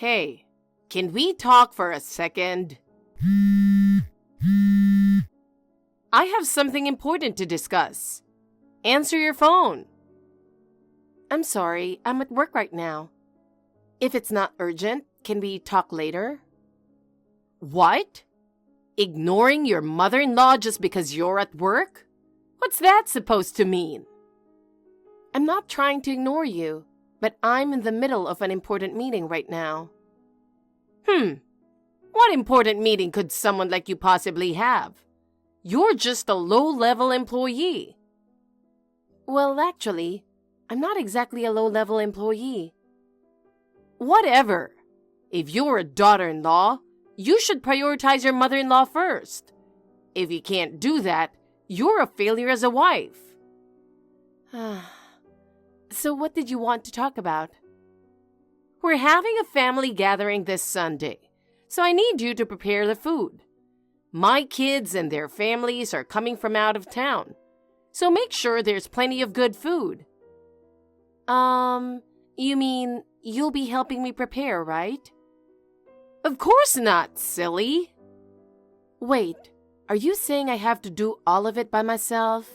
Hey, can we talk for a second? I have something important to discuss. Answer your phone. I'm sorry, I'm at work right now. If it's not urgent, can we talk later? What? Ignoring your mother-in-law just because you're at work? What's that supposed to mean? I'm not trying to ignore you, but I'm in the middle of an important meeting right now. What important meeting could someone like you possibly have? You're just a low-level employee. Well, actually, I'm not exactly a low-level employee. Whatever. If you're a daughter-in-law, you should prioritize your mother-in-law first. If you can't do that, you're a failure as a wife. So what did you want to talk about? We're having a family gathering this Sunday, so I need you to prepare the food. My kids and their families are coming from out of town, so make sure there's plenty of good food. You mean you'll be helping me prepare, right? Of course not, silly. Wait, are you saying I have to do all of it by myself?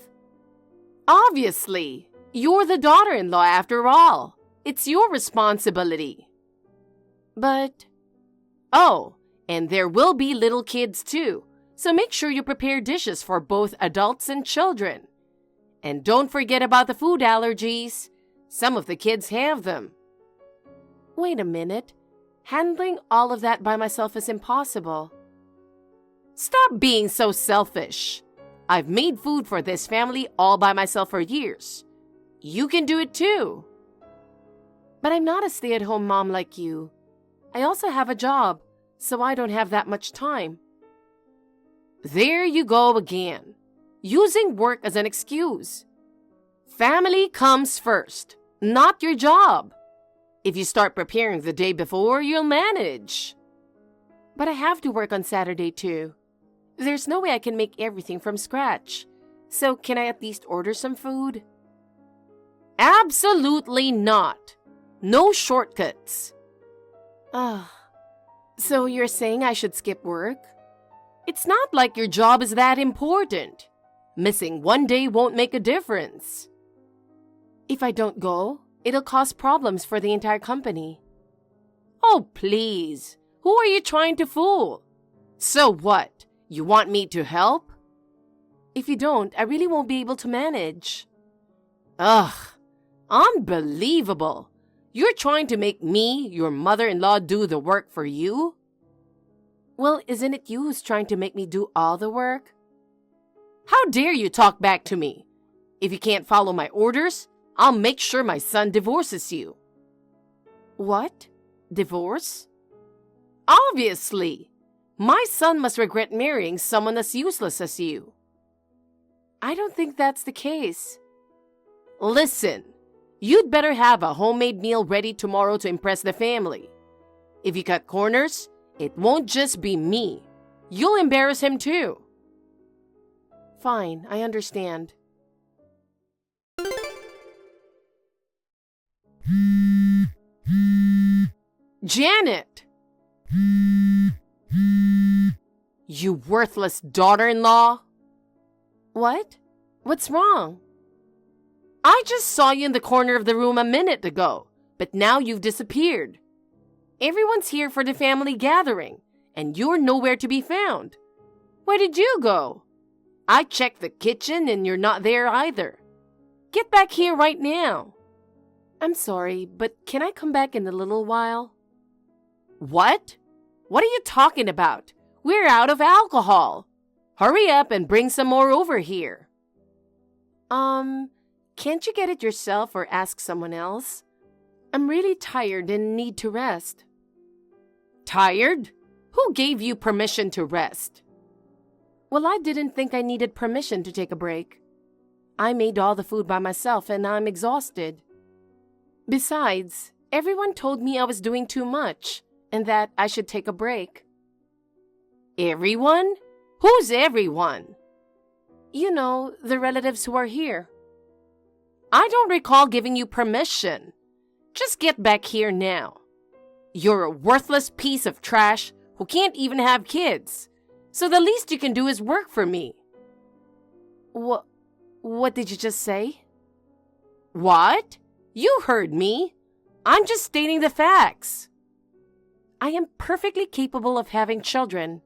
Obviously. You're the daughter-in-law after all. It's your responsibility. But... Oh, and there will be little kids too, so make sure you prepare dishes for both adults and children. And don't forget about the food allergies. Some of the kids have them. Wait a minute. Handling all of that by myself is impossible. Stop being so selfish. I've made food for this family all by myself for years. You can do it too. But I'm not a stay-at-home mom like you. I also have a job, so I don't have that much time. There you go again, using work as an excuse. Family comes first, not your job. If you start preparing the day before, you'll manage. But I have to work on Saturday too. There's no way I can make everything from scratch. So can I at least order some food? Absolutely not. No shortcuts. So you're saying I should skip work? It's not like your job is that important. Missing one day won't make a difference. If I don't go, it'll cause problems for the entire company. Oh, please. Who are you trying to fool? So what? You want me to help? If you don't, I really won't be able to manage. Ugh. Unbelievable. You're trying to make me, your mother-in-law, do the work for you? Well, isn't it you who's trying to make me do all the work? How dare you talk back to me? If you can't follow my orders, I'll make sure my son divorces you. What? Divorce? Obviously. My son must regret marrying someone as useless as you. I don't think that's the case. Listen. You'd better have a homemade meal ready tomorrow to impress the family. If you cut corners, it won't just be me. You'll embarrass him too. Fine, I understand. Janet! You worthless daughter-in-law! What? What's wrong? I just saw you in the corner of the room a minute ago, but now you've disappeared. Everyone's here for the family gathering, and you're nowhere to be found. Where did you go? I checked the kitchen and you're not there either. Get back here right now. I'm sorry, but can I come back in a little while? What? What are you talking about? We're out of alcohol. Hurry up and bring some more over here. Can't you get it yourself or ask someone else? I'm really tired and need to rest. Tired? Who gave you permission to rest? Well, I didn't think I needed permission to take a break. I made all the food by myself and I'm exhausted. Besides, everyone told me I was doing too much and that I should take a break. Everyone? Who's everyone? You know, the relatives who are here. I don't recall giving you permission. Just get back here now. You're a worthless piece of trash who can't even have kids. So the least you can do is work for me. What did you just say? What? You heard me. I'm just stating the facts. I am perfectly capable of having children,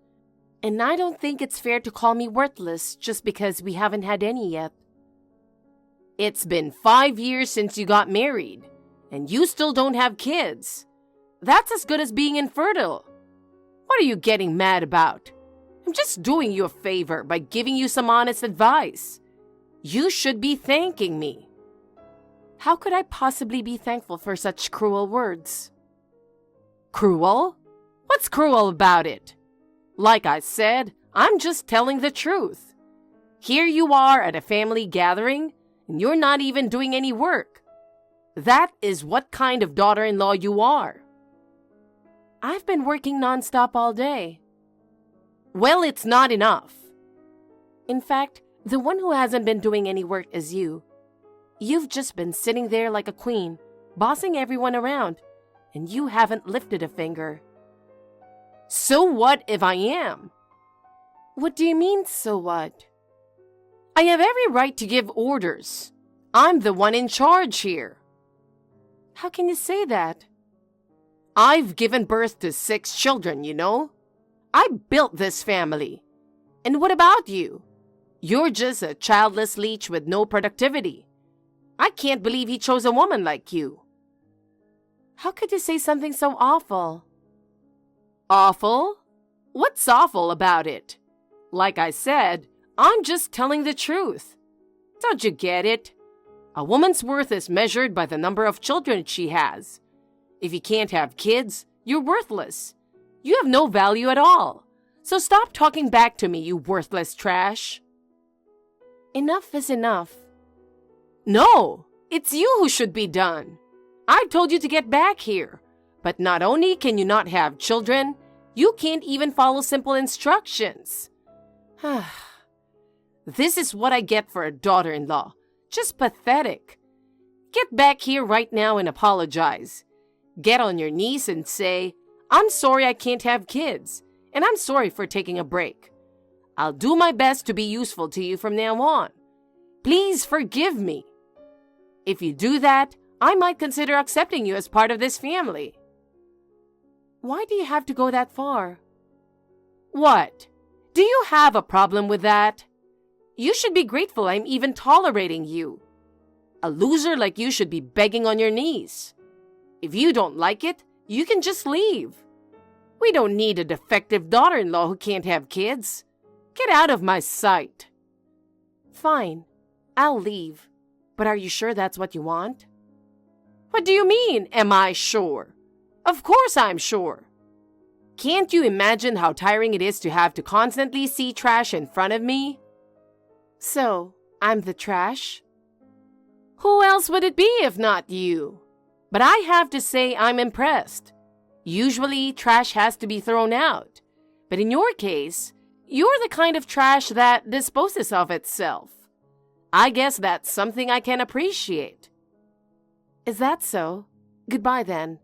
and I don't think it's fair to call me worthless just because we haven't had any yet. It's been 5 years since you got married, and you still don't have kids. That's as good as being infertile. What are you getting mad about? I'm just doing you a favor by giving you some honest advice. You should be thanking me. How could I possibly be thankful for such cruel words? Cruel? What's cruel about it? Like I said, I'm just telling the truth. Here you are at a family gathering, and you're not even doing any work. That is what kind of daughter-in-law you are. I've been working nonstop all day. Well, it's not enough. In fact, the one who hasn't been doing any work is you. You've just been sitting there like a queen, bossing everyone around, and you haven't lifted a finger. So what if I am? What do you mean, so what? I have every right to give orders. I'm the one in charge here. How can you say that? I've given birth to 6 children, you know. I built this family. And what about you? You're just a childless leech with no productivity. I can't believe he chose a woman like you. How could you say something so awful? Awful? What's awful about it? Like I said, I'm just telling the truth. Don't you get it? A woman's worth is measured by the number of children she has. If you can't have kids, you're worthless. You have no value at all. So stop talking back to me, you worthless trash. Enough is enough. No, it's you who should be done. I told you to get back here. But not only can you not have children, you can't even follow simple instructions. This is what I get for a daughter-in-law. Just pathetic. Get back here right now and apologize. Get on your knees and say, I'm sorry I can't have kids, and I'm sorry for taking a break. I'll do my best to be useful to you from now on. Please forgive me. If you do that, I might consider accepting you as part of this family. Why do you have to go that far? What? Do you have a problem with that? You should be grateful I'm even tolerating you. A loser like you should be begging on your knees. If you don't like it, you can just leave. We don't need a defective daughter-in-law who can't have kids. Get out of my sight. Fine, I'll leave. But are you sure that's what you want? What do you mean, am I sure? Of course I'm sure. Can't you imagine how tiring it is to have to constantly see trash in front of me? So, I'm the trash? Who else would it be if not you? But I have to say I'm impressed. Usually, trash has to be thrown out. But in your case, you're the kind of trash that disposes of itself. I guess that's something I can appreciate. Is that so? Goodbye then.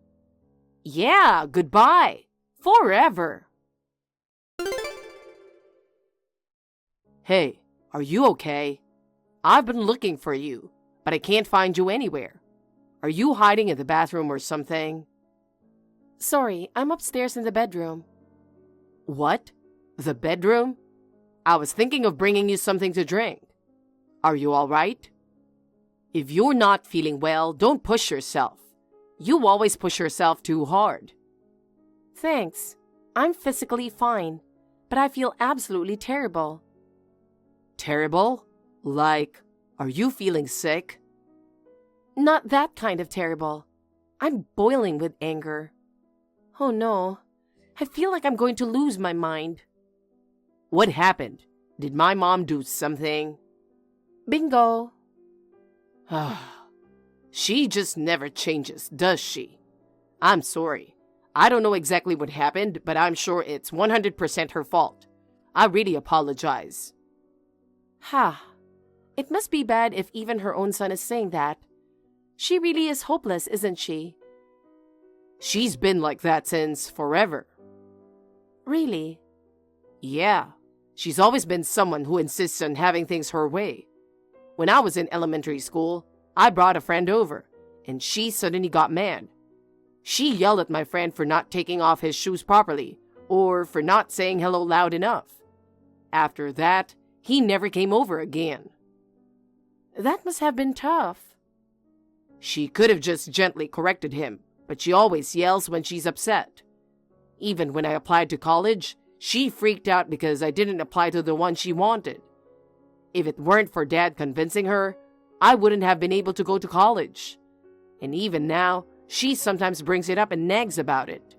Yeah, goodbye. Forever. Hey, are you okay? I've been looking for you, but I can't find you anywhere. Are you hiding in the bathroom or something? Sorry, I'm upstairs in the bedroom. What? The bedroom? I was thinking of bringing you something to drink. Are you all right? If you're not feeling well, don't push yourself. You always push yourself too hard. Thanks. I'm physically fine, but I feel absolutely terrible. Terrible? Like, are you feeling sick? Not that kind of terrible. I'm boiling with anger. Oh no, I feel like I'm going to lose my mind. What happened? Did my mom do something? Bingo. She just never changes, does she? I'm sorry. I don't know exactly what happened, but I'm sure it's 100% her fault. I really apologize. It must be bad if even her own son is saying that. She really is hopeless, isn't she? She's been like that since forever. Really? Yeah. She's always been someone who insists on having things her way. When I was in elementary school, I brought a friend over, and she suddenly got mad. She yelled at my friend for not taking off his shoes properly, or for not saying hello loud enough. After that, he never came over again. That must have been tough. She could have just gently corrected him, but she always yells when she's upset. Even when I applied to college, she freaked out because I didn't apply to the one she wanted. If it weren't for Dad convincing her, I wouldn't have been able to go to college. And even now, she sometimes brings it up and nags about it.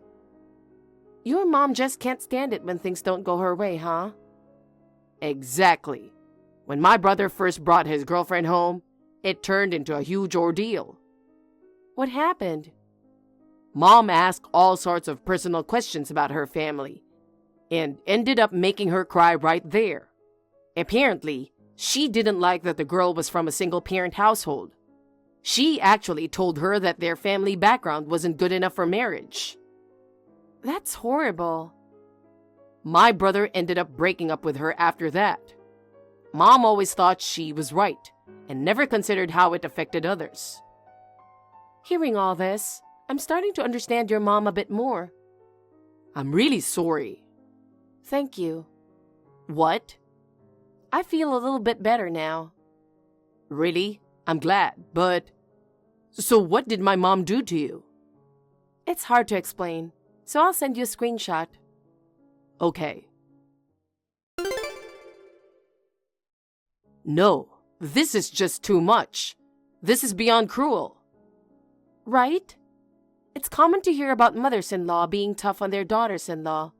Your mom just can't stand it when things don't go her way, huh? Exactly. When my brother first brought his girlfriend home, it turned into a huge ordeal. What happened? Mom asked all sorts of personal questions about her family and ended up making her cry right there. Apparently, she didn't like that the girl was from a single-parent household. She actually told her that their family background wasn't good enough for marriage. That's horrible. My brother ended up breaking up with her after that. Mom always thought she was right and never considered how it affected others. Hearing all this, I'm starting to understand your mom a bit more. I'm really sorry. Thank you. What? I feel a little bit better now. Really? I'm glad, but... So what did my mom do to you? It's hard to explain, so I'll send you a screenshot. Okay. No, this is just too much. This is beyond cruel. Right? It's common to hear about mothers-in-law being tough on their daughters-in-law,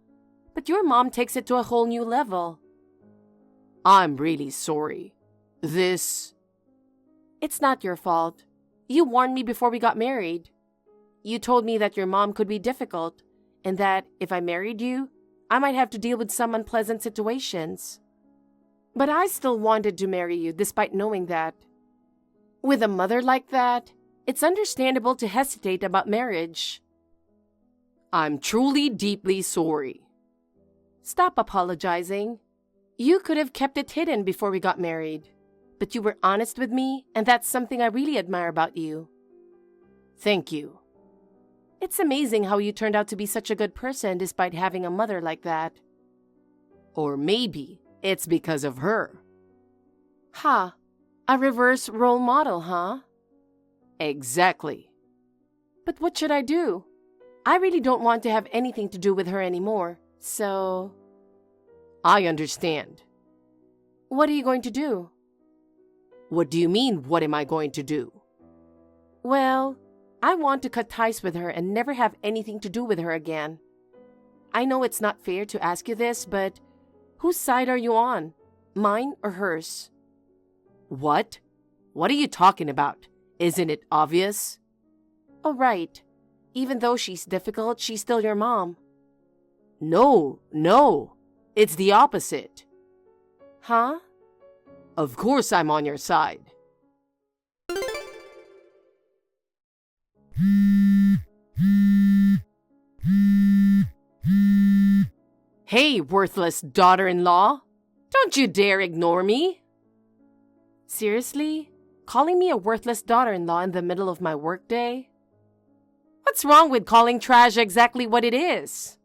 but your mom takes it to a whole new level. I'm really sorry. It's not your fault. You warned me before we got married. You told me that your mom could be difficult, and that if I married you, I might have to deal with some unpleasant situations. But I still wanted to marry you despite knowing that. With a mother like that, it's understandable to hesitate about marriage. I'm truly deeply sorry. Stop apologizing. You could have kept it hidden before we got married. But you were honest with me, and that's something I really admire about you. Thank you. It's amazing how you turned out to be such a good person despite having a mother like that. Or maybe it's because of her. Ha! A reverse role model, huh? Exactly. But what should I do? I really don't want to have anything to do with her anymore, so... I understand. What are you going to do? What do you mean, what am I going to do? Well, I want to cut ties with her and never have anything to do with her again. I know it's not fair to ask you this, but whose side are you on? Mine or hers? What? What are you talking about? Isn't it obvious? Oh, right. Even though she's difficult, she's still your mom. No. It's the opposite. Huh? Of course I'm on your side. Hey, worthless daughter-in-law. Don't you dare ignore me. Seriously? Calling me a worthless daughter-in-law in the middle of my workday? What's wrong with calling trash exactly what it is?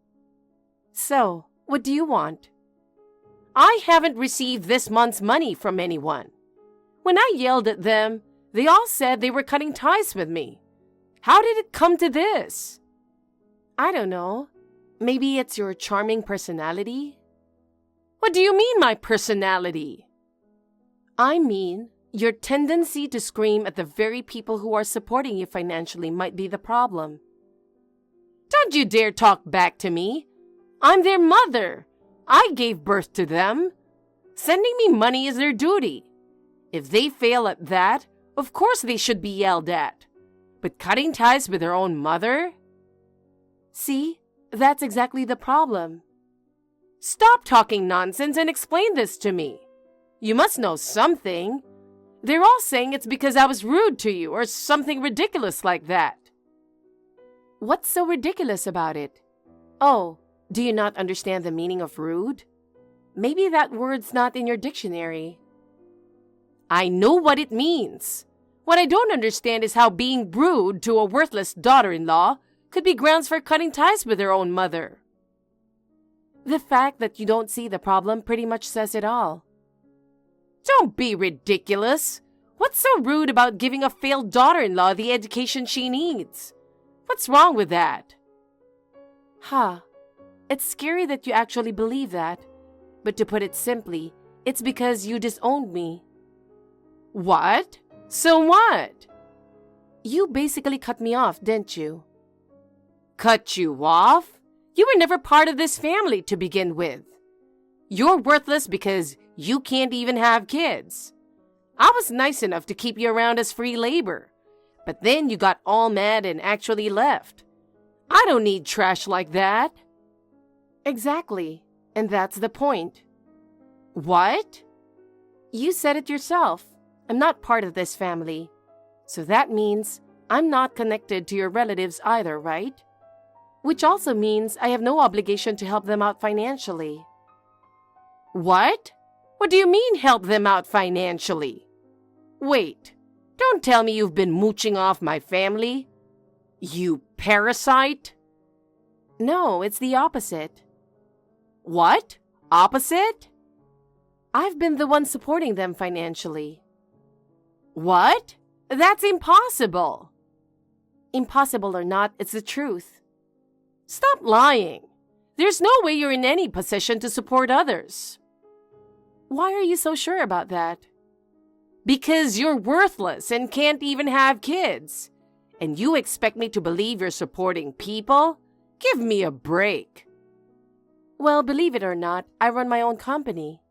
So, what do you want? I haven't received this month's money from anyone. When I yelled at them, they all said they were cutting ties with me. How did it come to this? I don't know. Maybe it's your charming personality? What do you mean, my personality? I mean, your tendency to scream at the very people who are supporting you financially might be the problem. Don't you dare talk back to me. I'm their mother. I gave birth to them. Sending me money is their duty. If they fail at that, of course they should be yelled at. But cutting ties with their own mother? See, that's exactly the problem. Stop talking nonsense and explain this to me. You must know something. They're all saying it's because I was rude to you or something ridiculous like that. What's so ridiculous about it? Oh, do you not understand the meaning of rude? Maybe that word's not in your dictionary. I know what it means. What I don't understand is how being rude to a worthless daughter-in-law could be grounds for cutting ties with her own mother. The fact that you don't see the problem pretty much says it all. Don't be ridiculous. What's so rude about giving a failed daughter-in-law the education she needs? What's wrong with that? It's scary that you actually believe that. But to put it simply, it's because you disowned me. What? So what? You basically cut me off, didn't you? Cut you off? You were never part of this family to begin with. You're worthless because you can't even have kids. I was nice enough to keep you around as free labor, but then you got all mad and actually left. I don't need trash like that. Exactly, and that's the point. What? You said it yourself. I'm not part of this family. So that means I'm not connected to your relatives either, right? Which also means I have no obligation to help them out financially. What? What do you mean help them out financially? Wait, don't tell me you've been mooching off my family. You parasite? No, it's the opposite. What? Opposite? I've been the one supporting them financially. What? That's impossible. Impossible or not, it's the truth. Stop lying. There's no way you're in any position to support others. Why are you so sure about that? Because you're worthless and can't even have kids. And you expect me to believe you're supporting people? Give me a break. Well, believe it or not, I run my own company.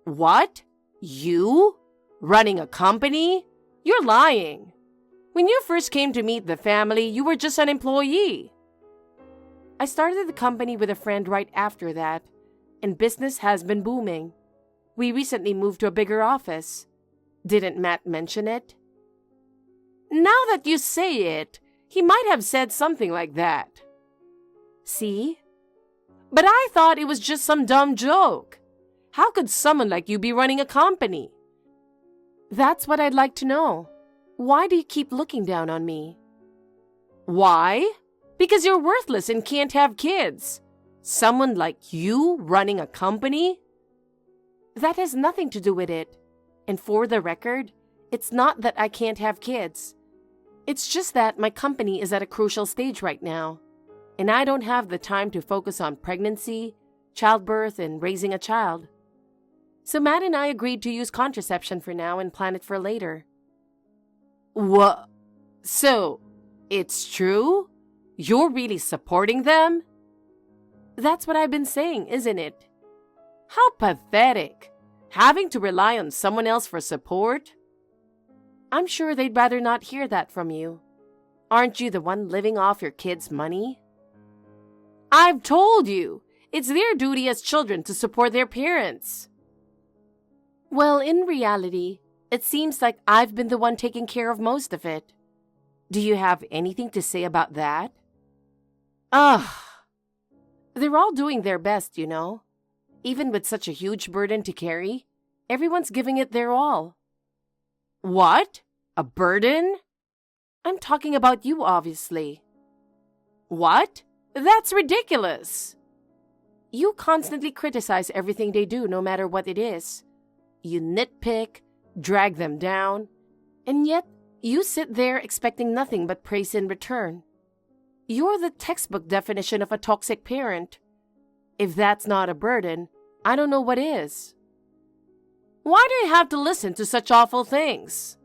What? You? Running a company? You're lying. When you first came to meet the family, you were just an employee. I started the company with a friend right after that, and business has been booming. We recently moved to a bigger office. Didn't Matt mention it? Now that you say it, he might have said something like that. See? But I thought it was just some dumb joke. How could someone like you be running a company? That's what I'd like to know. Why do you keep looking down on me? Why? Because you're worthless and can't have kids. Someone like you running a company? That has nothing to do with it. And for the record, it's not that I can't have kids. It's just that my company is at a crucial stage right now, and I don't have the time to focus on pregnancy, childbirth, and raising a child. So Matt and I agreed to use contraception for now and plan it for later. What? So, it's true? You're really supporting them? That's what I've been saying, isn't it? How pathetic. Having to rely on someone else for support? I'm sure they'd rather not hear that from you. Aren't you the one living off your kids' money? I've told you, it's their duty as children to support their parents. Well, in reality, it seems like I've been the one taking care of most of it. Do you have anything to say about that? Ugh. They're all doing their best, you know. Even with such a huge burden to carry, everyone's giving it their all. What? A burden? I'm talking about you, obviously. What? That's ridiculous. You constantly criticize everything they do, no matter what it is. You nitpick, drag them down, and yet you sit there expecting nothing but praise in return. You're the textbook definition of a toxic parent. If that's not a burden, I don't know what is. Why do you have to listen to such awful things?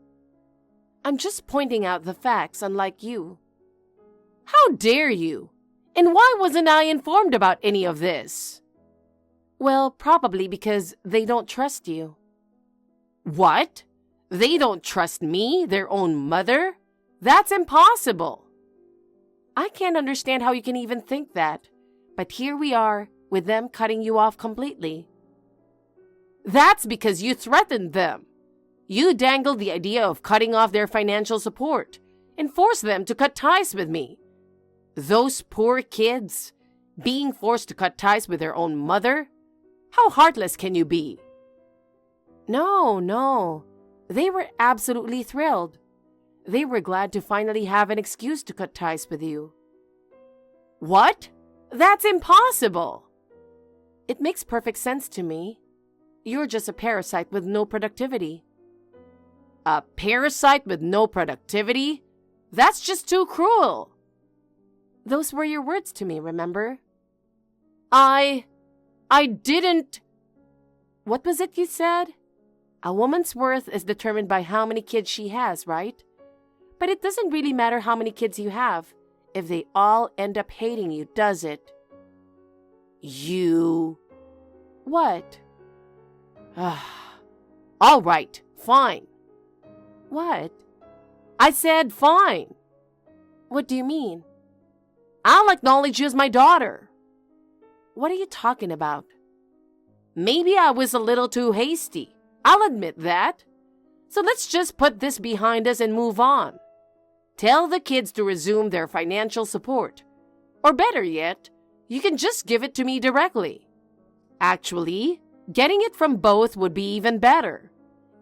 I'm just pointing out the facts, unlike you. How dare you? And why wasn't I informed about any of this? Well, probably because they don't trust you. What? They don't trust me, their own mother? That's impossible. I can't understand how you can even think that, but here we are, with them cutting you off completely. That's because you threatened them. You dangled the idea of cutting off their financial support and forced them to cut ties with me. Those poor kids, being forced to cut ties with their own mother? How heartless can you be? No. They were absolutely thrilled. They were glad to finally have an excuse to cut ties with you. What? That's impossible! It makes perfect sense to me. You're just a parasite with no productivity. A parasite with no productivity? That's just too cruel. Those were your words to me, remember? I didn't... What was it you said? A woman's worth is determined by how many kids she has, right? But it doesn't really matter how many kids you have if they all end up hating you, does it? You... What? All right, fine. What? I said fine. What do you mean? I'll acknowledge you as my daughter. What are you talking about? Maybe I was a little too hasty. I'll admit that. So let's just put this behind us and move on. Tell the kids to resume their financial support. Or better yet, you can just give it to me directly. Actually, getting it from both would be even better.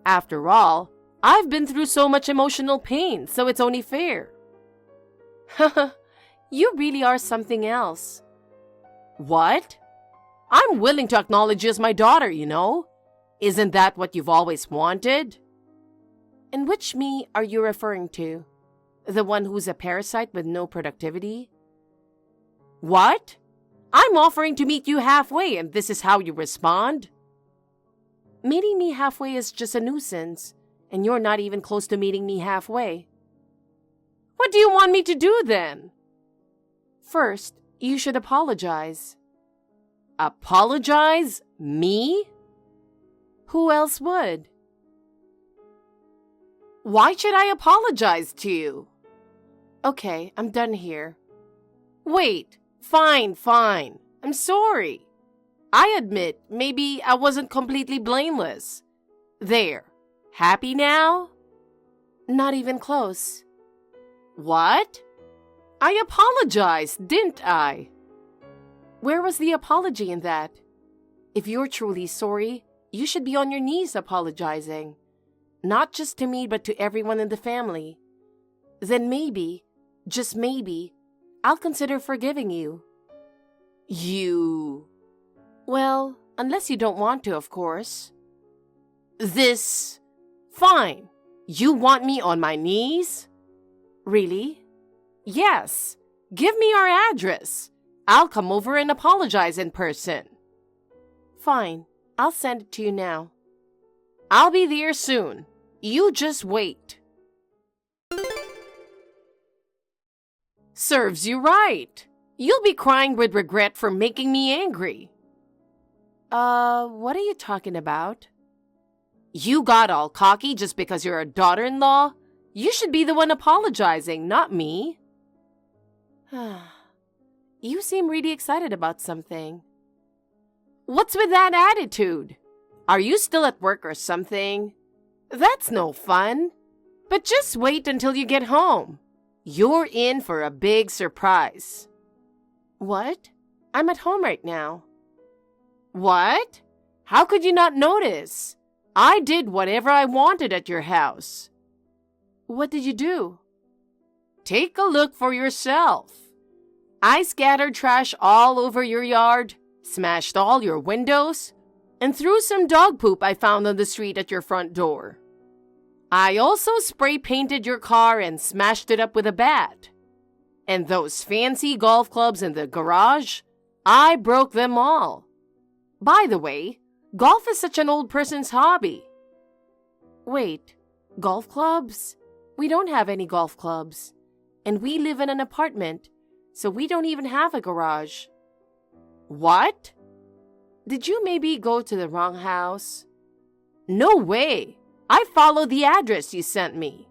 After all, I've been through so much emotional pain, so it's only fair. Haha, you really are something else. What? I'm willing to acknowledge you as my daughter, you know. Isn't that what you've always wanted? And which me are you referring to? The one who's a parasite with no productivity? What? I'm offering to meet you halfway, and this is how you respond? Meeting me halfway is just a nuisance, and you're not even close to meeting me halfway. What do you want me to do then? First, you should apologize. Apologize? Me? Who else would? Why should I apologize to you? Okay, I'm done here. Wait, fine. I'm sorry. I admit, maybe I wasn't completely blameless. There. Happy now? Not even close. What? I apologized, didn't I? Where was the apology in that? If you're truly sorry, you should be on your knees apologizing. Not just to me, but to everyone in the family. Then maybe, just maybe, I'll consider forgiving you. You... Well, unless you don't want to, of course. This... Fine. You want me on my knees? Really? Yes. Give me your address. I'll come over and apologize in person. Fine. I'll send it to you now. I'll be there soon. You just wait. Serves you right. You'll be crying with regret for making me angry. What are you talking about? You got all cocky just because you're a daughter-in-law? You should be the one apologizing, not me. You seem really excited about something. What's with that attitude? Are you still at work or something? That's no fun. But just wait until you get home. You're in for a big surprise. What? I'm at home right now. What? How could you not notice? I did whatever I wanted at your house. What did you do? Take a look for yourself. I scattered trash all over your yard, smashed all your windows, and threw some dog poop I found on the street at your front door. I also spray painted your car and smashed it up with a bat. And those fancy golf clubs in the garage, I broke them all. By the way, golf is such an old person's hobby. Wait, golf clubs? We don't have any golf clubs. And we live in an apartment, so we don't even have a garage. What? Did you maybe go to the wrong house? No way! I followed the address you sent me.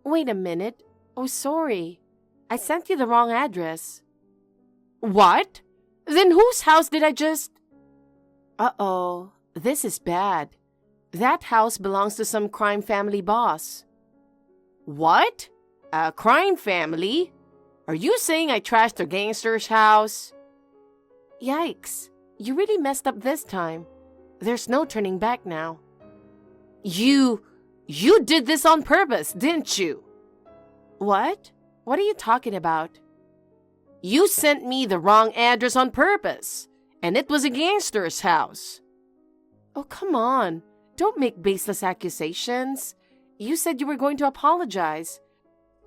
Wait a minute. Oh, sorry. I sent you the wrong address. What? Then whose house did I just... Uh-oh. This is bad. That house belongs to some crime family boss. What? A crime family? Are you saying I trashed a gangster's house? Yikes, you really messed up this time. There's no turning back now. You did this on purpose, didn't you? What? What are you talking about? You sent me the wrong address on purpose, and it was a gangster's house. Oh, come on. Don't make baseless accusations. You said you were going to apologize.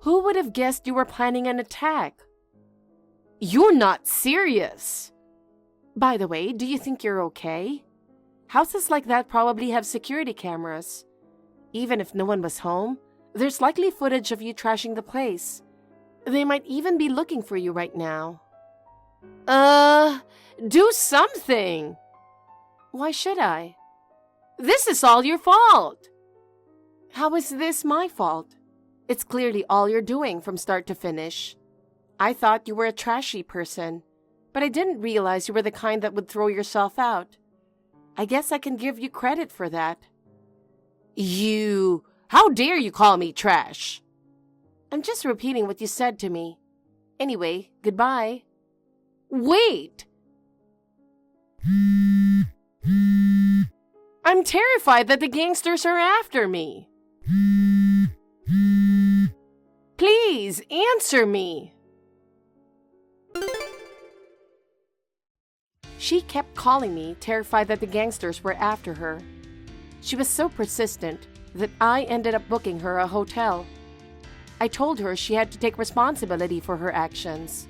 Who would have guessed you were planning an attack? You're not serious. By the way, do you think you're okay? Houses like that probably have security cameras. Even if no one was home, there's likely footage of you trashing the place. They might even be looking for you right now. Do something. Why should I? This is all your fault. How is this my fault? It's clearly all you're doing from start to finish. I thought you were a trashy person, but I didn't realize you were the kind that would throw yourself out. I guess I can give you credit for that. How dare you call me trash? I'm just repeating what you said to me. Anyway, goodbye. Wait! I'm terrified that the gangsters are after me. Please, answer me. She kept calling me, terrified that the gangsters were after her. She was so persistent that I ended up booking her a hotel. I told her she had to take responsibility for her actions.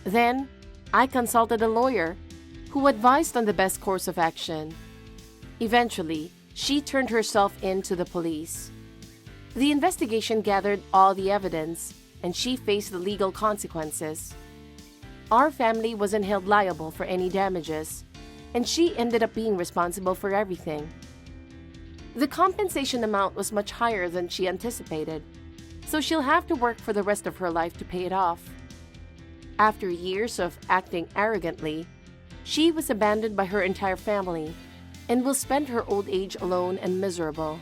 Then, I consulted a lawyer who advised on the best course of action. Eventually, she turned herself in to the police. The investigation gathered all the evidence, and she faced the legal consequences. Our family wasn't held liable for any damages, and she ended up being responsible for everything. The compensation amount was much higher than she anticipated, so she'll have to work for the rest of her life to pay it off. After years of acting arrogantly, she was abandoned by her entire family and will spend her old age alone and miserable.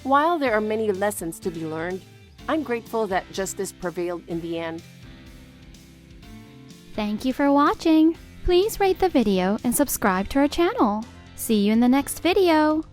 While there are many lessons to be learned, I'm grateful that justice prevailed in the end. Thank you for watching. Please rate the video and subscribe to our channel. See you in the next video.